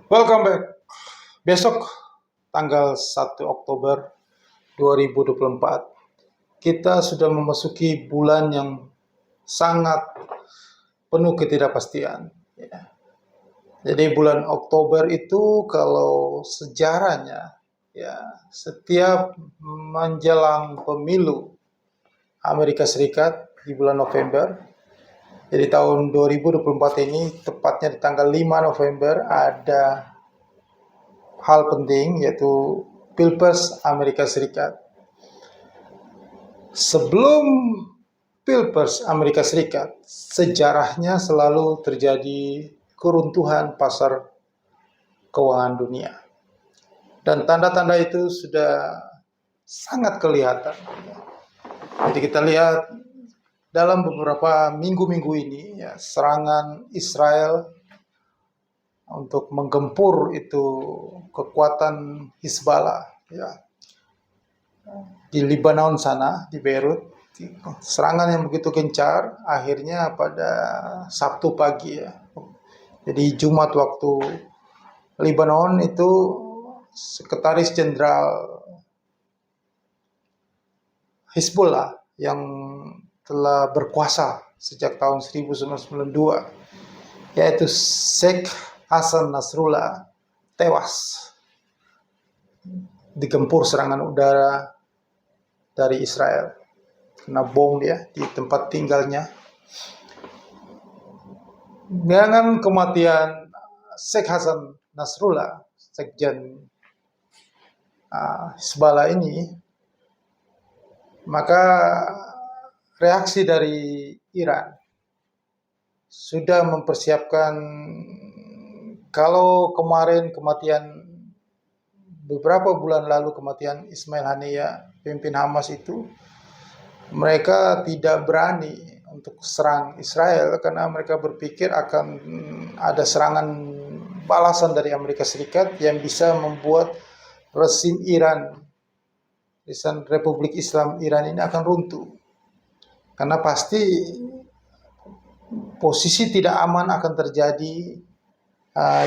Welcome back. Besok tanggal 1 Oktober 2024 kita sudah memasuki bulan yang sangat penuh ketidakpastian. Ya. Jadi bulan Oktober itu kalau sejarahnya ya setiap menjelang pemilu Amerika Serikat di bulan November. Jadi tahun 2024 ini tepatnya di tanggal 5 November ada hal penting yaitu Pilpres Amerika Serikat. Sebelum Pilpres Amerika Serikat, sejarahnya selalu terjadi keruntuhan pasar keuangan dunia. Dan tanda-tanda itu sudah sangat kelihatan. Jadi kita lihat dalam beberapa minggu-minggu ini ya, serangan Israel untuk menggempur itu kekuatan Hizballah ya, di Lebanon sana, di Beirut. Serangan yang begitu gencar akhirnya pada Sabtu pagi ya. Jadi Jumat waktu Lebanon itu Sekretaris Jenderal Hizbullah yang telah berkuasa sejak tahun 1992 yaitu Sheikh Hassan Nasrullah tewas digempur serangan udara dari Israel. Kena bom dia di tempat tinggalnya. Dengan kematian Sheikh Hassan Nasrullah, sekjen Hizballah ini, maka reaksi dari Iran sudah mempersiapkan. Kalau kemarin beberapa bulan lalu kematian Ismail Haniyeh, pemimpin Hamas itu, mereka tidak berani untuk serang Israel karena mereka berpikir akan ada serangan balasan dari Amerika Serikat yang bisa membuat rezim Republik Islam Iran ini akan runtuh. Karena pasti posisi tidak aman akan terjadi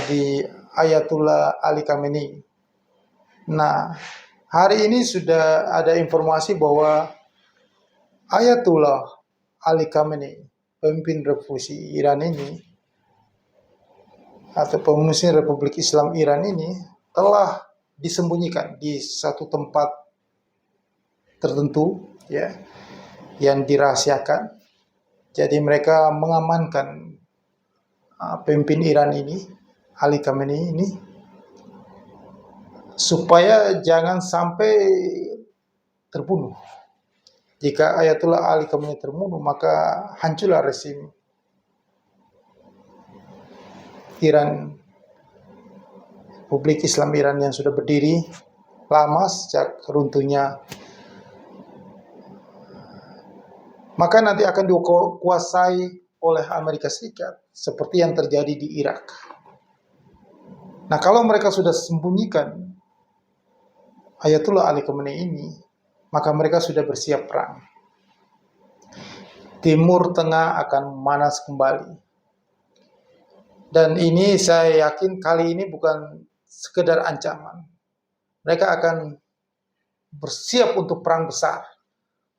di Ayatullah Ali Khamenei. Nah, hari ini sudah ada informasi bahwa Ayatullah Ali Khamenei, pemimpin revolusi Iran ini, atau pemimpin Republik Islam Iran ini, telah disembunyikan di satu tempat tertentu, ya, yang dirahasiakan. Jadi mereka mengamankan pemimpin Iran ini, Ali Khamenei ini, supaya jangan sampai terbunuh. Jika Ayatullah Ali Khamenei terbunuh, maka hancurlah rezim Iran, Republik Islam Iran yang sudah berdiri lama sejak runtuhnya. Maka nanti akan dikuasai oleh Amerika Serikat seperti yang terjadi di Irak. Nah, kalau mereka sudah sembunyikan Ayatullah Ali Khamenei ini, maka mereka sudah bersiap perang. Timur Tengah akan manas kembali. Dan ini saya yakin kali ini bukan sekedar ancaman. Mereka akan bersiap untuk perang besar,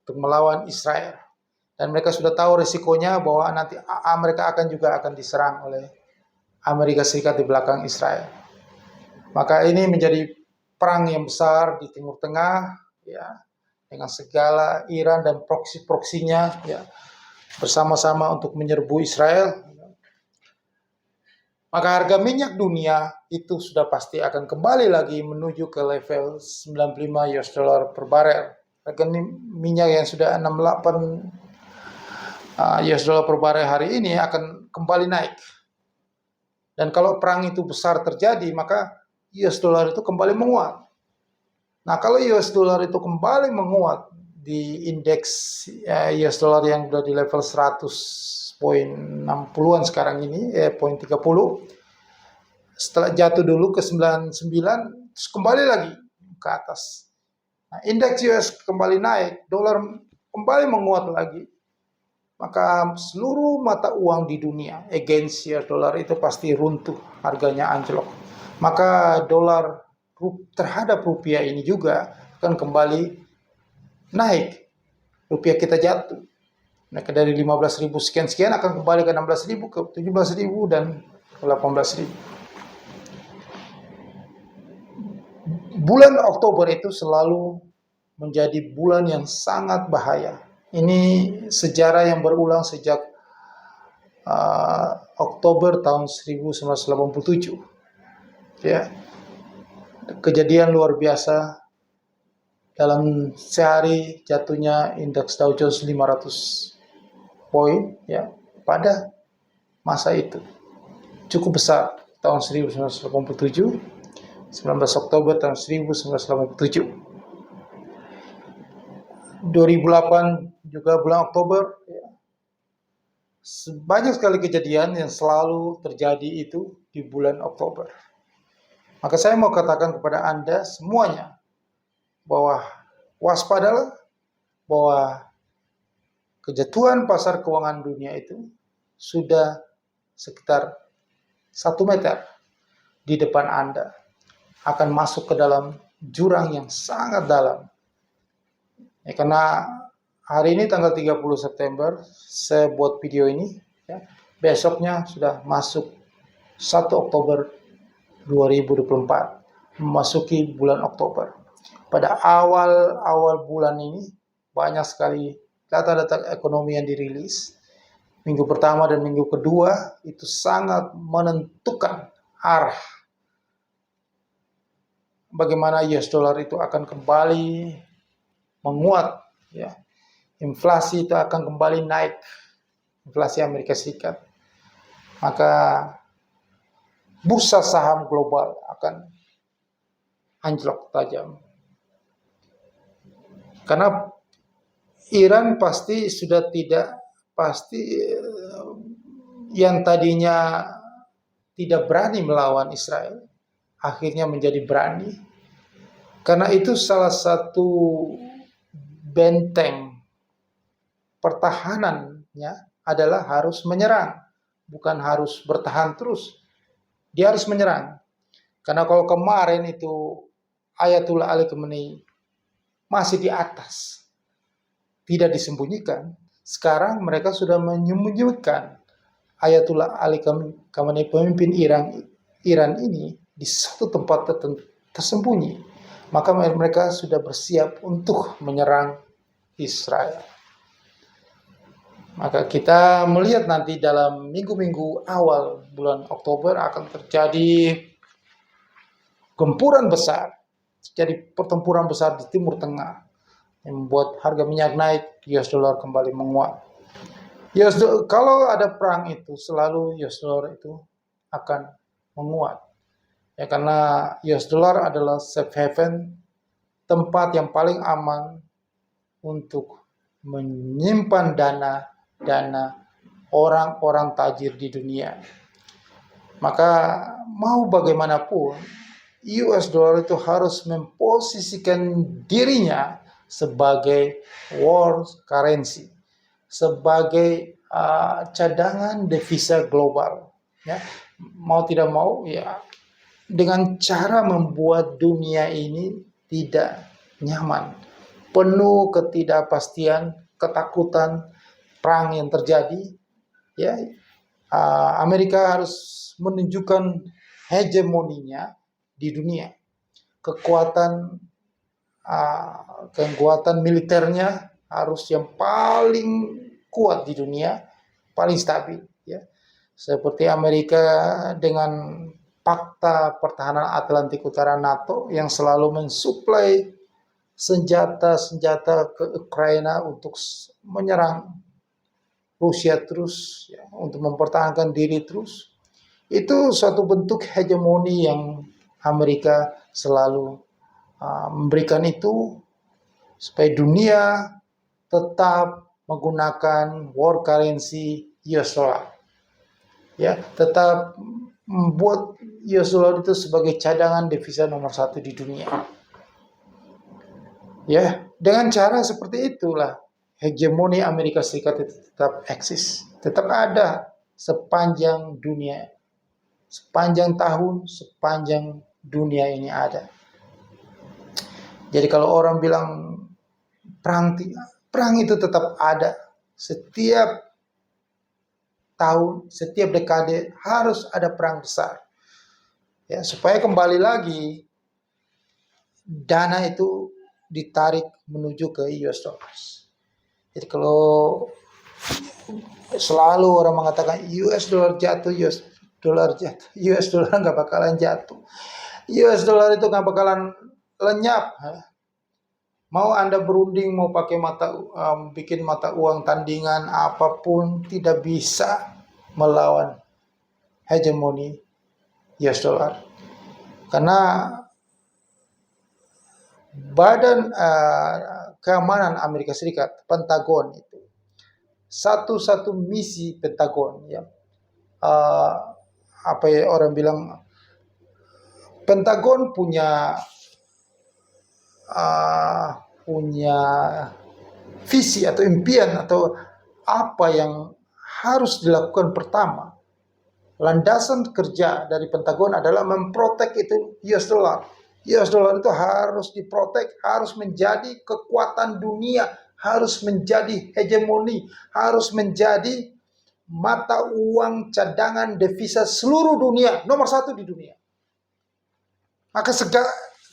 untuk melawan Israel. Dan mereka sudah tahu risikonya bahwa nanti mereka akan diserang oleh Amerika Serikat di belakang Israel. Maka ini menjadi perang yang besar di Timur Tengah, ya, dengan segala Iran dan proksi-proksinya, ya, bersama-sama untuk menyerbu Israel. Maka harga minyak dunia itu sudah pasti akan kembali lagi menuju ke level 95 US dollar per barel. Harga minyak yang sudah 68 US dollar per barel hari ini akan kembali naik. Dan kalau perang itu besar terjadi, maka US dollar itu kembali menguat. Nah, kalau US dollar itu kembali menguat di indeks US dollar yang sudah di level 100.60-an sekarang ini, 0.30, setelah jatuh dulu ke 99, terus kembali lagi ke atas. Nah, indeks US kembali naik, dolar kembali menguat lagi. maka seluruh mata uang di dunia against US dollar itu pasti runtuh, harganya anjlok. Maka dolar terhadap rupiah ini juga akan kembali naik. Rupiah kita jatuh. Nah, dari 15.000 sekian-sekian akan kembali ke 16.000, ke 17.000 dan 18.000. Bulan Oktober itu selalu menjadi bulan yang sangat bahaya. Ini sejarah yang berulang sejak Oktober tahun 1987. Ya. Kejadian luar biasa. Dalam sehari jatuhnya indeks Dow Jones 500 poin ya pada masa itu. Cukup besar tahun 1987, 19 Oktober tahun 1987. 2008 juga bulan Oktober ya. Banyak sekali kejadian yang selalu terjadi itu di bulan Oktober. Maka saya mau katakan kepada Anda semuanya bahwa waspadalah, bahwa kejatuhan pasar keuangan dunia itu sudah sekitar 1 meter di depan Anda, akan masuk ke dalam jurang yang sangat dalam. Ya, karena hari ini tanggal 30 September saya buat video ini, ya, besoknya sudah masuk 1 Oktober 2024, memasuki bulan Oktober. Pada awal bulan ini banyak sekali data-data ekonomi yang dirilis. Minggu pertama dan minggu kedua itu sangat menentukan arah bagaimana US dollar itu akan kembali menguat, ya. Inflasi itu akan kembali naik, inflasi Amerika Serikat. Maka bursa saham global akan anjlok tajam. Karena Iran pasti sudah tidak yang tadinya tidak berani melawan Israel, akhirnya menjadi berani. Karena itu salah satu benteng pertahanannya adalah harus menyerang, bukan harus bertahan terus. Dia harus menyerang. Karena kalau kemarin itu Ayatullah Ali Khamenei masih di atas, tidak disembunyikan. Sekarang mereka sudah menyembunyikan Ayatullah Ali Khamenei, pemimpin Iran ini, di satu tempat tersembunyi. Maka mereka sudah bersiap untuk menyerang Israel. Maka kita melihat nanti dalam minggu-minggu awal bulan Oktober akan terjadi gempuran besar. Jadi pertempuran besar di Timur Tengah yang membuat harga minyak naik, US dollar kembali menguat. Kalau ada perang itu selalu US dollar itu akan menguat. Ya, karena US dollar adalah safe haven, tempat yang paling aman untuk menyimpan dana orang-orang tajir di dunia. Maka mau bagaimanapun US dollar itu harus memposisikan dirinya sebagai war currency, sebagai cadangan devisa global. Ya, mau tidak mau, ya, dengan cara membuat dunia ini tidak nyaman, penuh ketidakpastian, ketakutan, perang yang terjadi. Ya, Amerika harus menunjukkan hegemoninya di dunia, kekuatan militernya harus yang paling kuat di dunia, paling stabil, ya. Seperti Amerika dengan Pakta Pertahanan Atlantik Utara NATO yang selalu mensuplai senjata-senjata ke Ukraina untuk menyerang Rusia terus, ya, untuk mempertahankan diri terus. Itu suatu bentuk hegemoni yang Amerika selalu memberikan itu supaya dunia tetap menggunakan war currency US dollar. Ya, tetap membuat US dollar itu sebagai cadangan devisa nomor 1 di dunia. Ya, dengan cara seperti itulah hegemoni Amerika Serikat itu tetap eksis, tetap ada sepanjang dunia, sepanjang tahun, sepanjang dunia ini ada. Jadi kalau orang bilang perang itu tetap ada. Setiap tahun, setiap dekade harus ada perang besar. Ya, supaya kembali lagi dana itu ditarik menuju ke US dollars. Jadi kalau selalu orang mengatakan US dollar jatuh, US dollar jatuh, US dollar nggak bakalan jatuh. US dollar itu nggak bakalan lenyap. Mau Anda berunding, mau pakai bikin mata uang tandingan apapun, tidak bisa melawan hegemoni US dollar. Karena Badan Keamanan Amerika Serikat, Pentagon itu, satu-satu misi Pentagon, ya, apa ya orang bilang, Pentagon punya visi atau impian atau apa yang harus dilakukan pertama. Landasan kerja dari Pentagon adalah memprotek itu US dollar. US dollar itu harus diprotek, harus menjadi kekuatan dunia, harus menjadi hegemoni, harus menjadi mata uang cadangan devisa seluruh dunia, nomor satu di dunia. Maka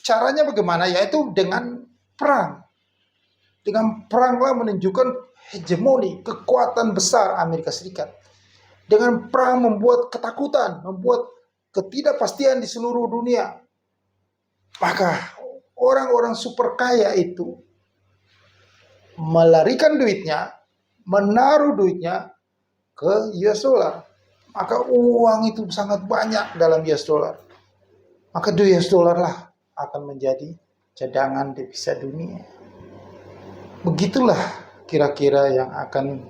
caranya bagaimana? Yaitu dengan perang. Dengan peranglah menunjukkan hegemoni, kekuatan besar Amerika Serikat. Dengan perang membuat ketakutan, membuat ketidakpastian di seluruh dunia. Maka orang-orang super kaya itu melarikan duitnya, menaruh duitnya ke US dollar. Maka uang itu sangat banyak dalam US dollar. Maka US dollar lah akan menjadi cadangan devisa dunia. Begitulah kira-kira yang akan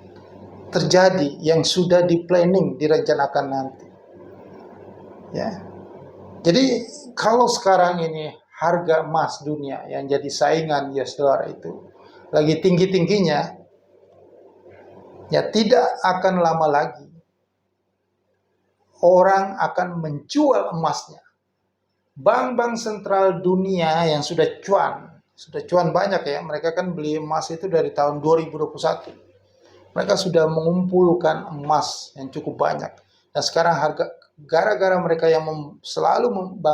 terjadi, yang sudah di planning, direncanakan nanti. Ya. Jadi kalau sekarang ini harga emas dunia yang jadi saingan US dollar itu lagi tinggi-tingginya, ya tidak akan lama lagi orang akan menjual emasnya. Bank-bank sentral dunia yang sudah cuan banyak ya, mereka kan beli emas itu dari tahun 2021. Mereka sudah mengumpulkan emas yang cukup banyak. Dan sekarang gara-gara mereka yang Bank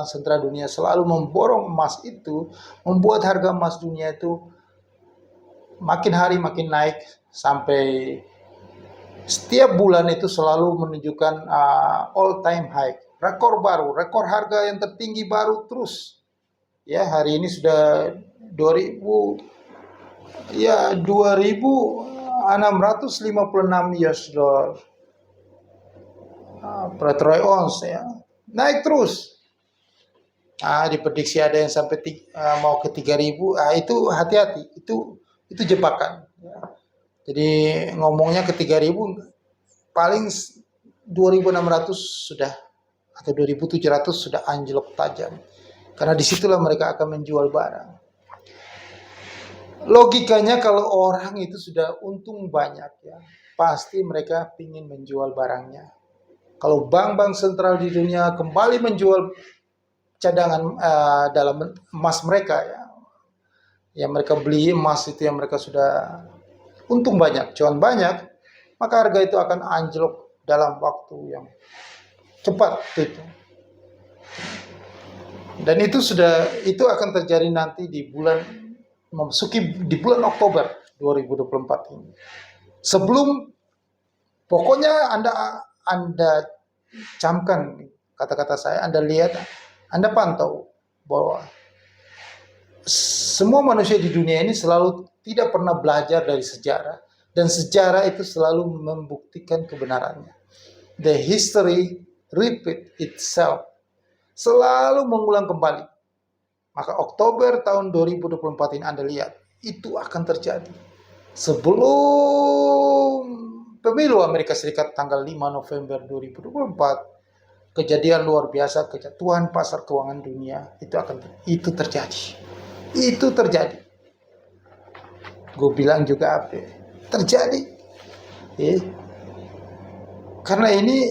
Sentral Dunia selalu memborong emas itu, membuat harga emas dunia itu makin hari makin naik, sampai setiap bulan itu selalu menunjukkan all time high, rekor baru, rekor harga yang tertinggi baru terus. Ya, hari ini sudah 2.656 US dollar per troy ounce, ya, naik terus. Diprediksi ada yang sampai mau ke 3.000. Itu hati-hati, itu jebakan. Ya. Jadi ngomongnya ke 3.000, paling 2.600 sudah atau 2.700 sudah anjlok tajam. Karena disitulah mereka akan menjual barang. Logikanya kalau orang itu sudah untung banyak, ya, pasti mereka ingin menjual barangnya. Kalau bank-bank sentral di dunia kembali menjual cadangan dalam emas mereka, ya mereka beli emas itu yang mereka sudah untung banyak, cuan banyak, maka harga itu akan anjlok dalam waktu yang cepat itu. Dan itu akan terjadi nanti di bulan Oktober 2024 ini. Sebelum, pokoknya Anda camkan kata-kata saya, Anda lihat, Anda pantau bahwa semua manusia di dunia ini selalu tidak pernah belajar dari sejarah, dan sejarah itu selalu membuktikan kebenarannya. The history repeat itself, selalu mengulang kembali. Maka Oktober tahun 2024 ini Anda lihat, itu akan terjadi. Sebelum pemilu Amerika Serikat tanggal 5 November 2024, kejadian luar biasa, kejatuhan pasar keuangan dunia, itu terjadi. Itu terjadi. Gue bilang juga apa? terjadi. Ya. Karena ini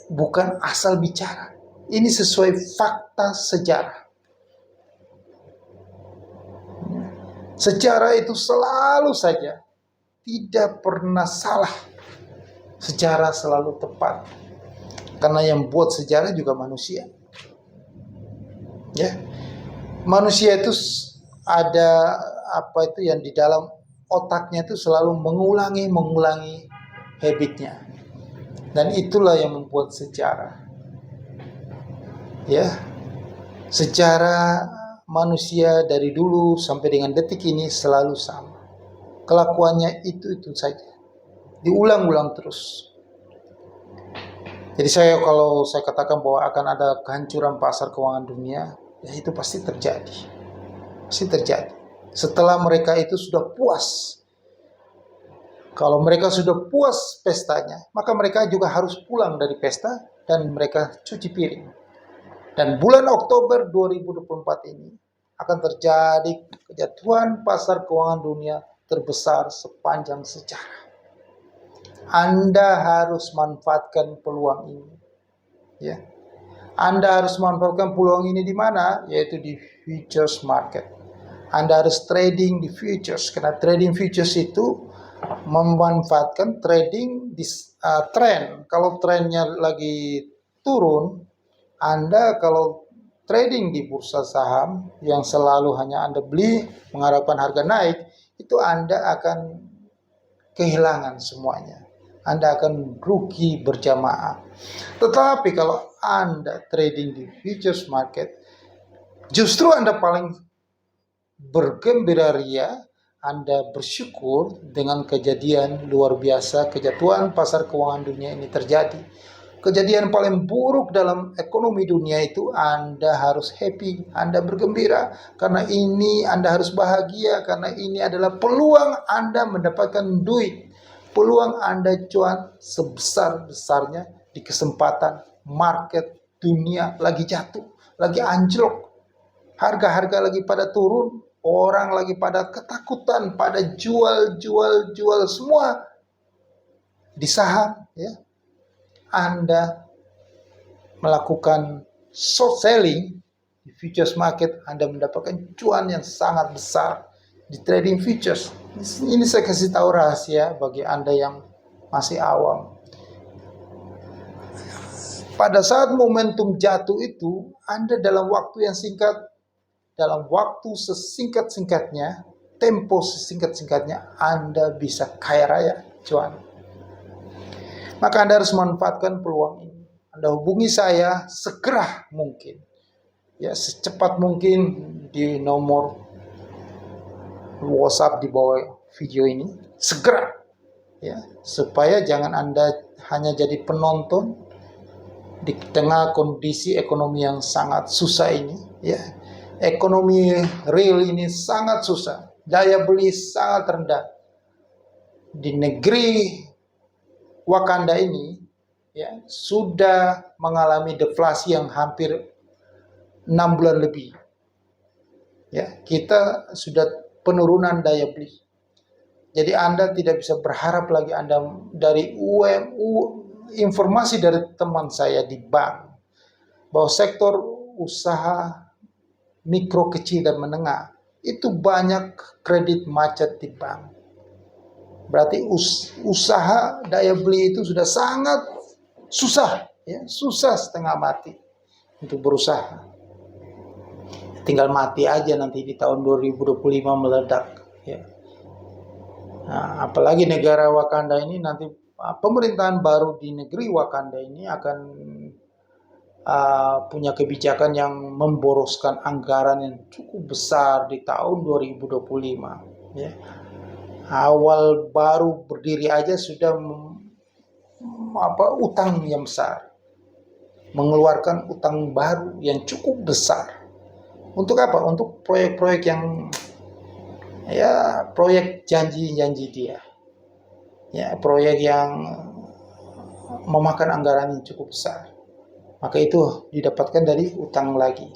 bukan asal bicara, ini sesuai fakta sejarah. Sejarah itu selalu saja tidak pernah salah. Sejarah selalu tepat. Karena yang buat sejarah juga manusia. Ya. Manusia itu ada apa itu yang di dalam otaknya itu selalu mengulangi habitnya. Dan itulah yang membuat sejarah. Ya. Sejarah manusia dari dulu sampai dengan detik ini selalu sama. Kelakuannya itu saja. Diulang-ulang terus. Jadi kalau saya katakan bahwa akan ada kehancuran pasar keuangan dunia, ya itu pasti terjadi. Pasti terjadi. Setelah mereka itu sudah puas. Kalau mereka sudah puas pestanya, maka mereka juga harus pulang dari pesta dan mereka cuci piring. Dan bulan Oktober 2024 ini akan terjadi kejatuhan pasar keuangan dunia terbesar sepanjang sejarah. Anda harus manfaatkan peluang ini. Ya. Anda harus manfaatkan peluang ini di mana? Yaitu di futures market. Anda harus trading di futures, karena trading futures itu memanfaatkan trading di tren. Kalau trennya lagi turun, Anda kalau trading di bursa saham yang selalu hanya Anda beli mengharapkan harga naik, itu Anda akan kehilangan semuanya. Anda akan rugi berjamaah. Tetapi kalau Anda trading di futures market, justru Anda paling bergembira ria, Anda bersyukur dengan kejadian luar biasa, kejatuhan pasar keuangan dunia ini terjadi. Kejadian paling buruk dalam ekonomi dunia itu Anda harus happy, Anda bergembira. Karena ini Anda harus bahagia, karena ini adalah peluang Anda mendapatkan duit. Peluang Anda cuan sebesar-besarnya di kesempatan market dunia lagi jatuh, lagi anjlok. Harga-harga lagi pada turun, orang lagi pada ketakutan, pada jual semua di saham, ya. Anda melakukan short selling di futures market, Anda mendapatkan cuan yang sangat besar di trading futures. Ini saya kasih tahu rahasia bagi Anda yang masih awam. Pada saat momentum jatuh itu, Anda dalam waktu yang singkat, dalam waktu sesingkat-singkatnya, tempo sesingkat-singkatnya, Anda bisa kaya raya, cuan. Maka Anda harus manfaatkan peluang ini. Anda hubungi saya segera mungkin. Ya, secepat mungkin di nomor WhatsApp di bawah video ini. Segera. Ya, supaya jangan Anda hanya jadi penonton di tengah kondisi ekonomi yang sangat susah ini, ya. Ekonomi real ini sangat susah. Daya beli sangat rendah. Di negeri Wakanda ini, ya, sudah mengalami deflasi yang hampir 6 bulan lebih. Ya, kita sudah penurunan daya beli. Jadi Anda tidak bisa berharap lagi Anda dari informasi dari teman saya di bank bahwa sektor usaha mikro, kecil dan menengah itu banyak kredit macet di bank. Berarti usaha daya beli itu sudah sangat susah, ya, susah setengah mati untuk berusaha. Tinggal mati aja nanti di tahun 2025 meledak, ya. Nah, apalagi negara Wakanda ini nanti pemerintahan baru di negeri Wakanda ini akan punya kebijakan yang memboroskan anggaran yang cukup besar di tahun 2025, ya. Awal baru berdiri aja sudah utang yang besar, mengeluarkan utang baru yang cukup besar. Untuk apa? Untuk proyek-proyek yang, ya, proyek janji-janji dia, ya, proyek yang memakan anggaran yang cukup besar. Maka itu didapatkan dari utang lagi.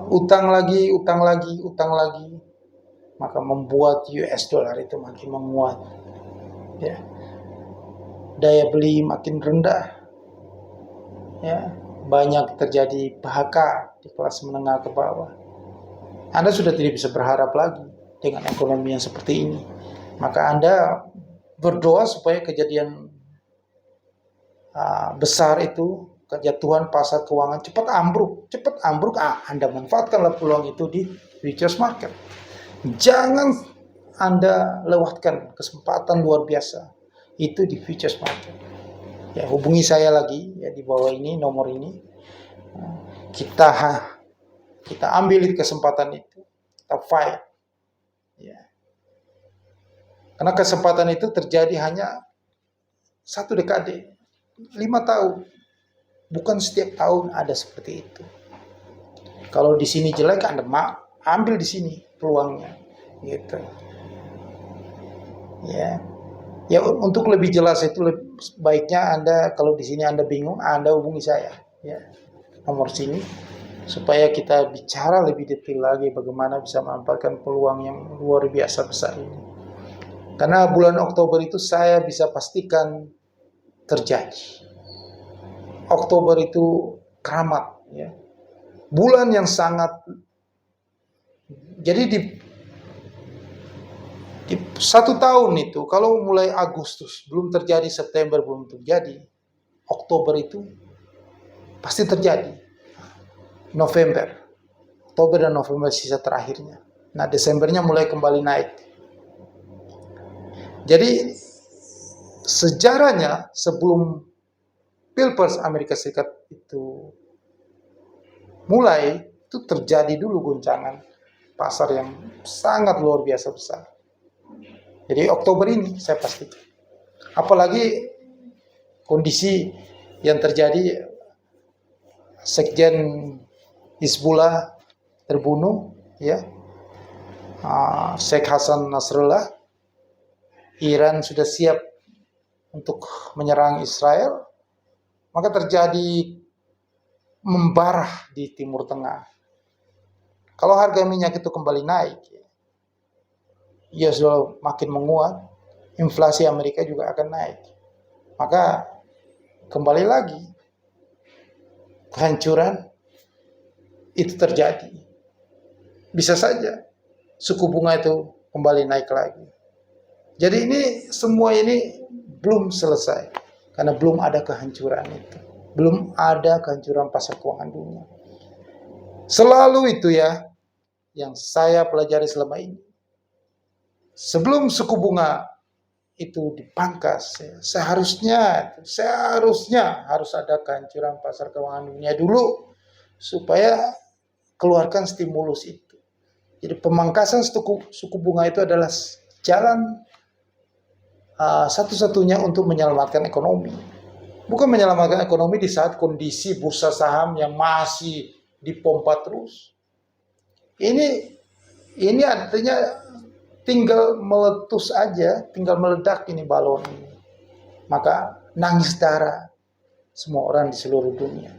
Utang lagi. maka membuat US dollar itu makin menguat. Ya. Daya beli makin rendah. Ya. Banyak terjadi PHK di kelas menengah ke bawah. Anda sudah tidak bisa berharap lagi dengan ekonomi yang seperti ini. Maka Anda berdoa supaya kejadian besar itu, kejatuhan pasar keuangan cepat ambruk. Anda manfaatkanlah peluang itu di futures market. Jangan Anda lewatkan kesempatan luar biasa itu di futures market. Ya, hubungi saya lagi ya di bawah ini, nomor ini. Kita ambil kesempatan itu, kita fight. Ya. Karena kesempatan itu terjadi hanya 1 dekade, 5 tahun. Bukan setiap tahun ada seperti itu. Kalau di sini jelek, Anda ambil di sini peluangnya, gitu. Ya, untuk lebih jelas itu baiknya Anda, kalau di sini Anda bingung, Anda hubungi saya, ya, nomor sini, supaya kita bicara lebih detail lagi bagaimana bisa memanfaatkan peluang yang luar biasa besar ini. Karena bulan Oktober itu saya bisa pastikan terjadi. Oktober itu keramat, ya. Bulan yang sangat, jadi di 1 tahun itu, kalau mulai Agustus belum terjadi, September belum terjadi, Oktober itu pasti terjadi. Oktober dan November sisa terakhirnya. Nah, Desembernya mulai kembali naik. Jadi sejarahnya sebelum Pilpres Amerika Serikat itu mulai, itu terjadi dulu goncangan pasar yang sangat luar biasa besar. Jadi Oktober ini saya pastikan. Apalagi kondisi yang terjadi, Sekjen Hizbullah terbunuh, ya, Sheikh Hasan Nasrallah, Iran sudah siap untuk menyerang Israel, maka terjadi membarah di Timur Tengah. Kalau harga minyak itu kembali naik, ya sudah makin menguat, inflasi Amerika juga akan naik. Maka kembali lagi kehancuran itu terjadi. Bisa saja suku bunga itu kembali naik lagi. Jadi ini semua ini belum selesai karena belum ada kehancuran itu. Belum ada kehancuran pasar keuangan dunia. Selalu itu ya yang saya pelajari selama ini. Sebelum suku bunga itu dipangkas, seharusnya harus ada kehancuran pasar keuangan dunia dulu supaya keluarkan stimulus itu. Jadi pemangkasan suku bunga itu adalah jalan satu-satunya untuk menyelamatkan ekonomi. Bukan menyelamatkan ekonomi di saat kondisi bursa saham yang masih dipompa terus. Ini artinya tinggal meletus aja, tinggal meledak ini balon ini. Maka nangis darah semua orang di seluruh dunia.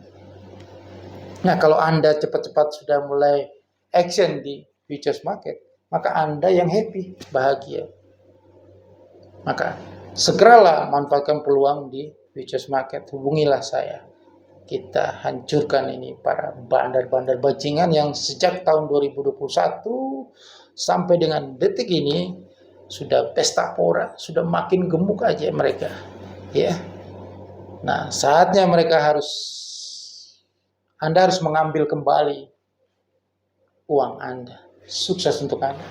Nah, kalau Anda cepat-cepat sudah mulai action di futures market, maka Anda yang happy, bahagia. Maka segeralah manfaatkan peluang di futures market. Hubungilah saya. Kita hancurkan ini para bandar-bandar bajingan yang sejak tahun 2021 sampai dengan detik ini sudah pesta pora, sudah makin gemuk aja mereka, ya. Nah, saatnya Anda harus mengambil kembali uang Anda. Sukses untuk Anda.